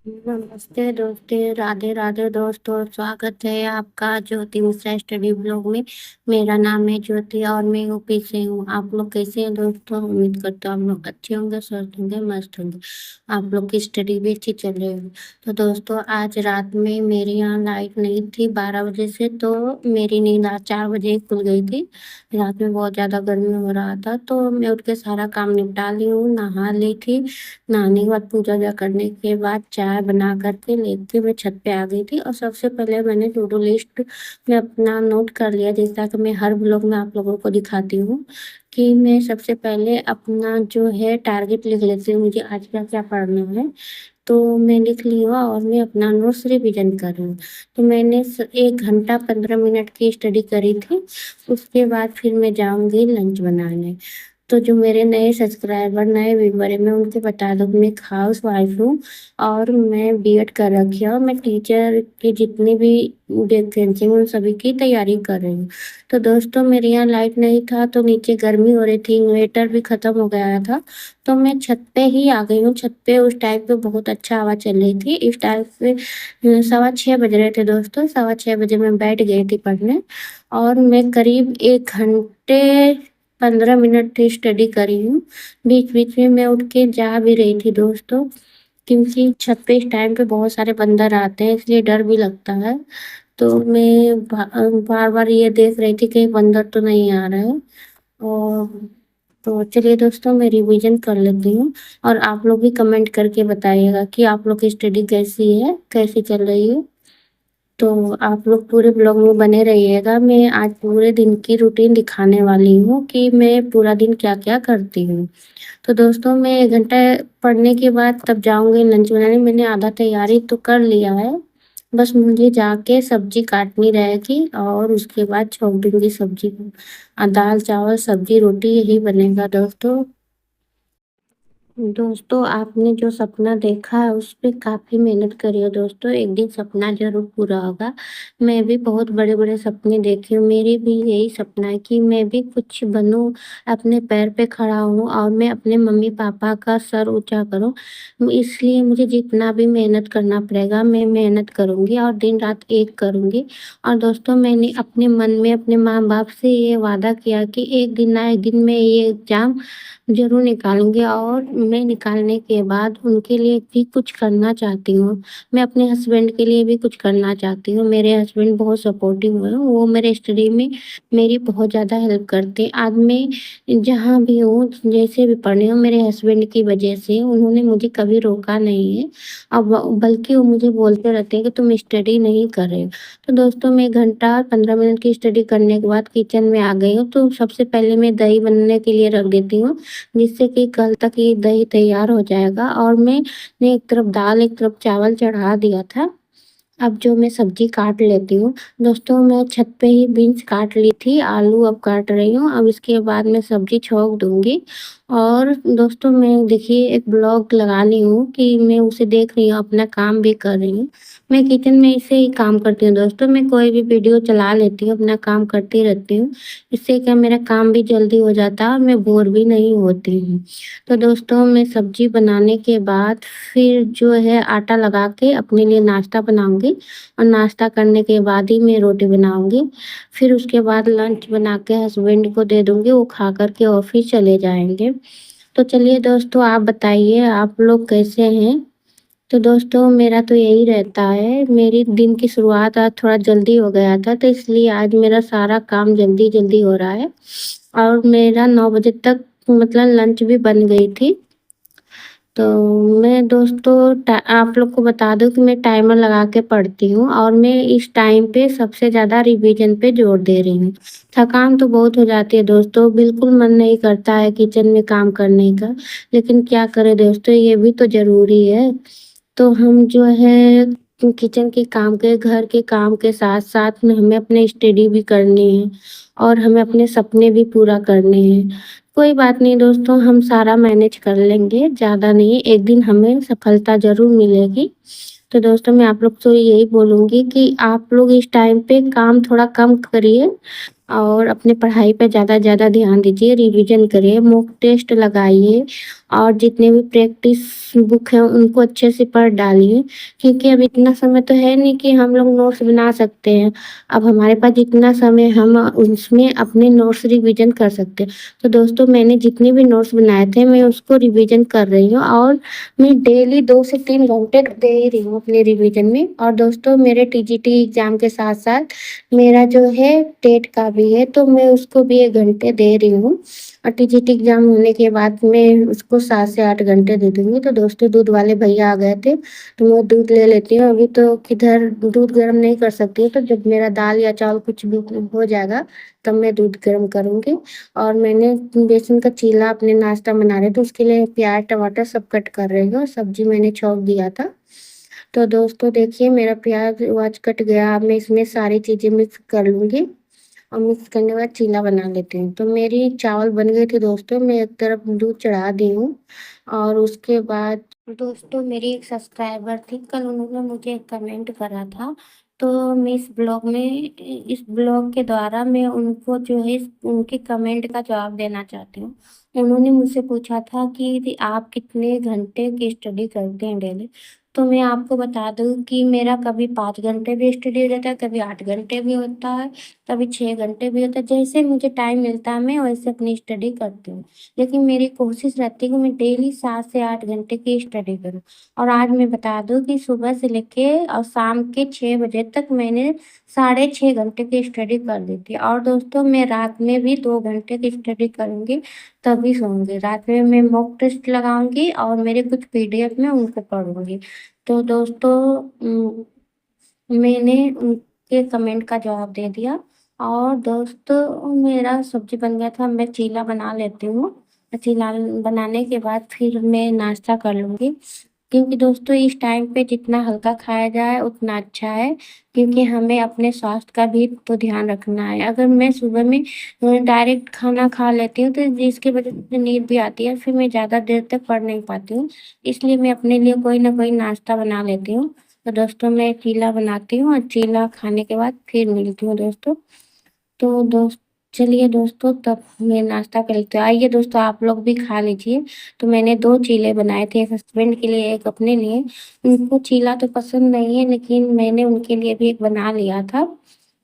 नमस्ते दोस्तों, राधे राधे दोस्तों। स्वागत है आपका ज्योति मिश्रा स्टडी ब्लॉग में। मेरा नाम है ज्योति और मैं यूपी से हूँ। आप लोग कैसे हैं दोस्तों? उम्मीद करता हूँ आप लोग अच्छे होंगे, स्वस्थ होंगे, मस्त होंगे। आप लोग की स्टडी भी अच्छी चल रही होगी। तो दोस्तों, आज रात में मेरे यहाँ लाइट नहीं थी 12 बजे से, तो मेरी नींद आज 4 बजे ही खुल गई थी। रात में बहुत ज़्यादा गर्मी हो रहा था, तो मैं उठ के सारा काम निपटा ली हूँ, नहा ली थी। नहाने के बाद पूजा वूजा करने के बाद चाय बना करके लेके मैं छत पे आ गई थी, और सबसे पहले मैंने टू डू लिस्ट में अपना नोट कर लिया, जैसा कि मैं हर ब्लॉग में आप लोगों को दिखाती हूँ कि मैं सबसे पहले अपना जो है टारगेट लिख लेती हूँ, मुझे आज क्या क्या पढ़ना है। तो मैं लिख ली हूँ और मैं अपना नोट्स रिविजन कर रही हूँ। तो मैंने 1 घंटा 15 मिनट की स्टडी करी थी। उसके बाद फिर मैं जाऊँगी लंच बनाने। तो जो मेरे नए सब्सक्राइबर नए व्यूवर है, मैं उनको बता दूँ, मैं एक हाउस वाइफ हूँ और मैं बीएड कर रखी है, और मैं टीचर की जितनी भी वैकेंसी उन सभी की तैयारी कर रही हूँ। तो दोस्तों, मेरे यहाँ लाइट नहीं था, तो नीचे गर्मी हो रही थी, इन्वेटर भी खत्म हो गया था। तो मैं छत पे ही आ गई हूँ। छत पे उस टाइम पे बहुत अच्छा हवा चल रही थी। इस टाइम पे 6:15 बज रहे थे दोस्तों। 6:15 बजे मैं बैठ गई थी पढ़ने, और मैं करीब 1 घंटे 15 मिनट की स्टडी करी हूँ। बीच बीच में मैं उठ के जा भी रही थी दोस्तों, क्योंकि छत पे इस टाइम पे बहुत सारे बंदर आते हैं, इसलिए डर भी लगता है। तो मैं बार बार ये देख रही थी कहीं बंदर तो नहीं आ रहा है। और तो चलिए दोस्तों, मैं रिवीजन कर लेती हूँ, और आप लोग भी कमेंट करके बताइएगा कि आप लोग की स्टडी कैसी है, कैसी चल रही है। तो आप लोग पूरे ब्लॉग में बने रहिएगा। मैं आज पूरे दिन की रूटीन दिखाने वाली हूँ कि मैं पूरा दिन क्या क्या करती हूँ। तो दोस्तों, मैं 1 घंटा पढ़ने के बाद तब जाऊँगी लंच बनाने। मैंने आधा तैयारी तो कर लिया है, बस मुझे जाके सब्जी काटनी रहेगी, और उसके बाद छोंक दूँगी सब्जी को। दाल चावल सब्जी रोटी यही बनेगा दोस्तों। दोस्तों, आपने जो सपना देखा है उस पे काफ़ी मेहनत करी है दोस्तों, एक दिन सपना ज़रूर पूरा होगा। मैं भी बहुत बड़े-बड़े सपने देखी हूँ, मेरी भी यही सपना है कि मैं भी कुछ बनूँ, अपने पैर पे खड़ा हूँ, और मैं अपने मम्मी-पापा का सर ऊँचा करूँ। इसलिए मुझे जितना भी मेहनत करना पड़ेगा, मैं मेहनत करूँगी और दिन-रात एक करूँगी। और दोस्तों, मैंने अपने मन में अपने माँ-बाप से ये वादा किया कि एक दिन ना एक दिन मैं ये एग्ज़ाम ज़रूर निकालूँगी, और मैं निकालने के बाद उनके लिए भी कुछ करना चाहती हूँ। मैं अपने हस्बैंड के लिए भी कुछ करना चाहती हूँ। मेरे हस्बैंड बहुत सपोर्टिव हैं, वो मेरे स्टडी में मेरी बहुत ज़्यादा हेल्प करते हैं। आज मैं जहाँ भी हूँ, जैसे भी पढ़ रही हूँ, मेरे हस्बैंड की वजह से उन्होंने मुझे कभी रोका नहीं है। अब बल्कि वो मुझे बोलते रहते हैं कि तुम स्टडी नहीं कर रहे हो। तो दोस्तों, मैं 1 घंटा 15 मिनट की स्टडी करने के बाद किचन में आ गई हूँ। तो सबसे पहले मैं दही बनने के लिए रख देती हूँ, जिससे कि कल तक ये दही तैयार हो जाएगा। और मैंने एक तरफ दाल एक तरफ चावल चढ़ा दिया था। अब जो मैं सब्जी काट लेती हूँ दोस्तों, मैं छत पे ही बीन्स काट ली थी, आलू अब काट रही हूँ। अब इसके बाद मैं सब्जी छोंक दूंगी। और दोस्तों, मैं देखिए एक ब्लॉग लगा ली हूँ कि मैं उसे देख रही हूँ, अपना काम भी कर रही हूँ। मैं किचन में इसे ही काम करती हूँ दोस्तों, मैं कोई भी वीडियो चला लेती हूँ, अपना काम करती रहती हूँ। इससे क्या मेरा काम भी जल्दी हो जाता है और मैं बोर भी नहीं होती हूँ। तो दोस्तों, मैं सब्जी बनाने के बाद फिर जो है आटा लगा के अपने लिए नाश्ता बनाऊंगी, और नाश्ता करने के बाद ही मैं रोटी बनाऊंगी। फिर उसके बाद लंच बना के हस्बैंड को दे दूंगी, वो खा कर के ऑफिस चले जाएंगे। तो चलिए दोस्तों, आप बताइए आप लोग कैसे हैं? तो दोस्तों, मेरा तो यही रहता है, मेरी दिन की शुरुआत आज थोड़ा जल्दी हो गया था, तो इसलिए आज मेरा सारा काम जल्दी जल्दी हो रहा है। और मेरा 9 बजे तक मतलब लंच भी बन गई थी। तो मैं दोस्तों आप लोग को बता दूं कि मैं टाइमर लगा के पढ़ती हूँ, और मैं इस टाइम पे सबसे ज़्यादा रिवीजन पे जोर दे रही हूँ। थकान तो बहुत हो जाती है दोस्तों, बिल्कुल मन नहीं करता है किचन में काम करने का, लेकिन क्या करें दोस्तों, ये भी तो ज़रूरी है। तो हम जो है किचन के काम के घर के काम के साथ साथ में हमें अपने स्टडी भी करनी है, और हमें अपने सपने भी पूरा करने हैं। कोई बात नहीं दोस्तों, हम सारा मैनेज कर लेंगे, ज़्यादा नहीं, एक दिन हमें सफलता ज़रूर मिलेगी। तो दोस्तों, मैं आप लोग से यही बोलूँगी कि आप लोग इस टाइम पे काम थोड़ा कम करिए, और अपने पढ़ाई पे ज़्यादा ज़्यादा ध्यान दीजिए, रिवीजन करिए, मॉक टेस्ट लगाइए, और जितने भी प्रैक्टिस बुक हैं उनको अच्छे से पढ़ डालिए, क्योंकि अब इतना समय तो है नहीं कि हम लोग नोट्स बना सकते हैं। अब हमारे पास जितना समय हम उसमें अपने नोट्स रिवीजन कर सकते हैं। तो दोस्तों मैंने जितने भी नोट्स बनाए थे मैं उसको रिवीजन कर रही हूँ, और मैं डेली 2 से 3 घंटे दे ही रही हूँ अपने रिवीजन में। और दोस्तों मेरे टीजीटी एग्ज़ाम के साथ-साथ मेरा जो है टेट का भी है, तो मैं उसको भी 1 घंटे दे रही हूँ, और टीजीटी एग्ज़ाम होने के बाद मैं उसको 7 से 8 घंटे दे दूँगी। तो दोस्तों दूध वाले भैया आ गए थे, तो मैं दूध ले लेती हूँ। अभी तो किधर दूध गर्म नहीं कर सकती हूँ, तो जब मेरा दाल या चावल कुछ भी हो जाएगा, तब मैं दूध गर्म करूँगी। और मैंने बेसन का चीला अपने नाश्ता बना रहे थे, उसके लिए प्याज़, टमाटर सब कट कर रही हूँ, सब्ज़ी मैंने छौंक दिया था। तो दोस्तों देखिए मेरा प्याज़-व्याज़ कट गया, अब मैं इसमें सारी चीज़ें मिक्स कर लूँगी, और मिक्स करने के बाद चीला बना लेती हूँ। तो मेरी चावल बन गए थे दोस्तों, मैं एक तरफ दूध चढ़ा दी हूँ, और उसके बाद दोस्तों मेरी एक सब्सक्राइबर थी, कल उन्होंने मुझे एक कमेंट करा था, तो मैं इस ब्लॉग के द्वारा मैं उनको जो है उनके कमेंट का जवाब देना चाहती हूँ। उन्होंने मुझसे पूछा था कि आप कितने घंटे की स्टडी करते हैं डेली? तो मैं आपको बता दूँ कि मेरा कभी 5 घंटे भी स्टडी हो जाता है, कभी 8 घंटे भी होता है, कभी 6 घंटे भी होता है। जैसे मुझे टाइम मिलता है मैं वैसे अपनी स्टडी करती हूँ। लेकिन मेरी कोशिश रहती है कि मैं डेली 7 से 8 घंटे की स्टडी करूँ। और आज मैं बता दूँ कि सुबह से लेके और शाम के 6 बजे तक मैंने साढ़े 6 घंटे की स्टडी कर ली थी। और दोस्तों मैं रात में भी 2 घंटे की स्टडी करूँगी, तभी सोऊँगी। रात में मैं मॉक टेस्ट लगाऊँगी और मेरे कुछ पीडीएफ में उनको पढ़ूँगी। तो दोस्तों मैंने उनके कमेंट का जवाब दे दिया, और दोस्तों मेरा सब्ज़ी बन गया था, मैं चीला बना लेती हूँ। चीला बनाने के बाद फिर मैं नाश्ता कर लूँगी, क्योंकि दोस्तों इस टाइम पे जितना हल्का खाया जाए उतना अच्छा है, क्योंकि हमें अपने स्वास्थ्य का भी तो ध्यान रखना है। अगर मैं सुबह में डायरेक्ट खाना खा लेती हूँ तो जिसकी वज़ह से नींद भी आती है, फिर मैं ज़्यादा देर तक पढ़ नहीं पाती हूँ। इसलिए मैं अपने लिए कोई ना कोई नाश्ता बना लेती हूँ। तो दोस्तों मैं चीला बनाती हूँ, और चीला खाने के बाद फिर मिलती हूँ दोस्तों। तो चलिए दोस्तों तब मैं नाश्ता कर लेती हूँ। आइए दोस्तों आप लोग भी खा लीजिए। तो मैंने 2 चीले बनाए थे, एक हस्बैंड के लिए, एक अपने लिए। उनको चीला तो पसंद नहीं है, लेकिन मैंने उनके लिए भी एक बना लिया था,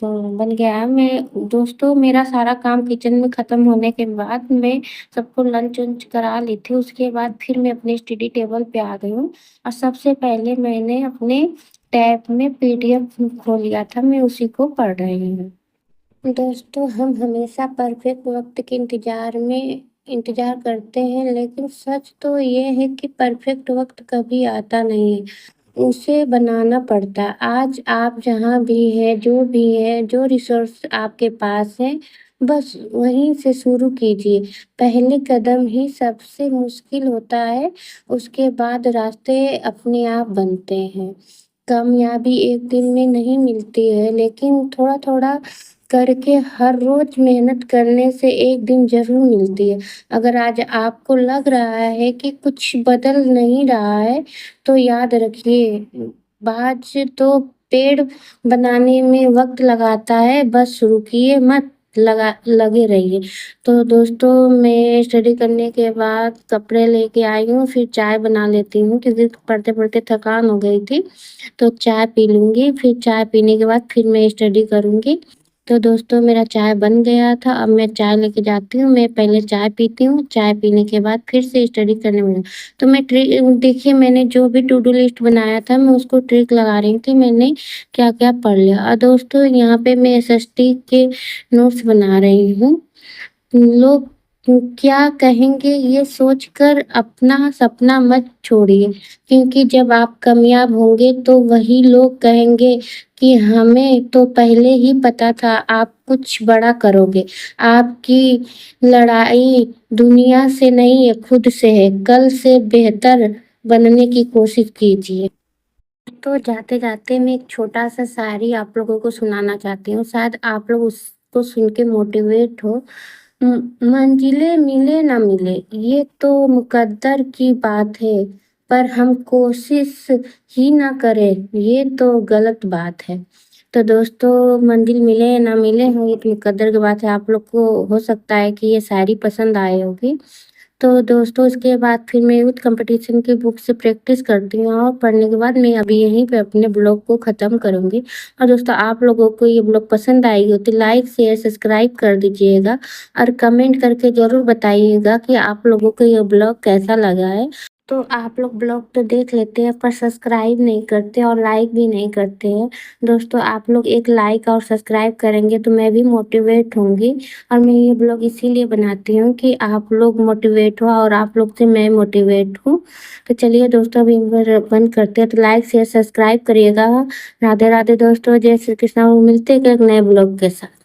तो बन गया है। मैं दोस्तों मेरा सारा काम किचन में ख़त्म होने के बाद मैं सबको लंच-वंच करा ली थी। उसके बाद फिर मैं अपने स्टडी टेबल पे आ गई हूँ, और सबसे पहले मैंने अपने टैब में पीडीएफ खोल लिया था, मैं उसी को पढ़ रही हूँ। दोस्तों हम हमेशा परफेक्ट वक्त के इंतजार करते हैं, लेकिन सच तो ये है कि परफेक्ट वक्त कभी आता नहीं है, उसे बनाना पड़ता है। आज आप जहाँ भी है, जो भी है, जो रिसोर्स आपके पास है, बस वहीं से शुरू कीजिए। पहले कदम ही सबसे मुश्किल होता है, उसके बाद रास्ते अपने आप बनते हैं। कामयाबी एक दिन में नहीं मिलती है, लेकिन थोड़ा-थोड़ा करके हर रोज़ मेहनत करने से एक दिन ज़रूर मिलती है। अगर आज आपको लग रहा है कि कुछ बदल नहीं रहा है, तो याद रखिए, बाज तो पेड़ बनाने में वक़्त लगाता है, बस रुकिए मत, लगे रहिए। तो दोस्तों मैं स्टडी करने के बाद कपड़े लेके आई हूँ, फिर चाय बना लेती हूँ, क्योंकि पढ़ते-पढ़ते थकान हो गई थी। तो चाय पी लूँगी, फिर चाय पीने के बाद फिर मैं स्टडी करूँगी। तो दोस्तों मेरा चाय बन गया था, अब मैं चाय लेके जाती हूँ। मैं पहले चाय पीती हूँ, चाय पीने के बाद फिर से स्टडी करने में तो मैं देखिए मैंने जो भी टू डू लिस्ट बनाया था मैं उसको ट्रिक लगा रही थी, मैंने क्या-क्या पढ़ लिया। और दोस्तों यहाँ पे मैं एसएसटी के नोट्स बना रही हूँ। लोग क्या कहेंगे ये सोचकर अपना सपना मत छोड़िए, क्योंकि जब आप कामयाब होंगे तो वही लोग कहेंगे कि हमें तो पहले ही पता था आप कुछ बड़ा करोगे। आपकी लड़ाई दुनिया से नहीं है, खुद से है। कल से बेहतर बनने की कोशिश कीजिए। तो जाते-जाते मैं एक छोटा-सा शायरी आप लोगों को सुनाना चाहती हूँ, शायद आप लोग उसको सुन के मोटिवेट हो। मंजिलें मिले ना मिले, ये तो मुकद्दर की बात है, पर हम कोशिश ही ना करें, ये तो गलत बात है। तो दोस्तों मंजिल मिले या ना मिले हो, ये तो मुकद्दर की बात है। आप लोग को हो सकता है कि ये शायरी पसंद आई होगी। तो दोस्तों उसके बाद फिर मैं यूथ कंपटीशन की बुक से प्रैक्टिस करती हूँ और पढ़ने के बाद मैं अभी यहीं पे अपने ब्लॉग को ख़त्म करूँगी। और दोस्तों आप लोगों को ये ब्लॉग पसंद आई हो तो लाइक, शेयर, सब्सक्राइब कर दीजिएगा और कमेंट करके ज़रूर बताइएगा कि आप लोगों को ये ब्लॉग कैसा लगा है। तो आप लोग ब्लॉग तो देख लेते हैं पर सब्सक्राइब नहीं करते और लाइक भी नहीं करते हैं। दोस्तों आप लोग एक लाइक और सब्सक्राइब करेंगे तो मैं भी मोटिवेट होंगी और मैं ये ब्लॉग इसीलिए बनाती हूँ कि आप लोग मोटिवेट हो और आप लोग से मैं मोटिवेट हूँ। तो चलिए दोस्तों अभी बंद करते हैं, तो लाइक शेयर सब्सक्राइब करिएगा। राधे राधे दोस्तों, जय श्री कृष्ण। मिलते हैं एक नए ब्लॉग के साथ।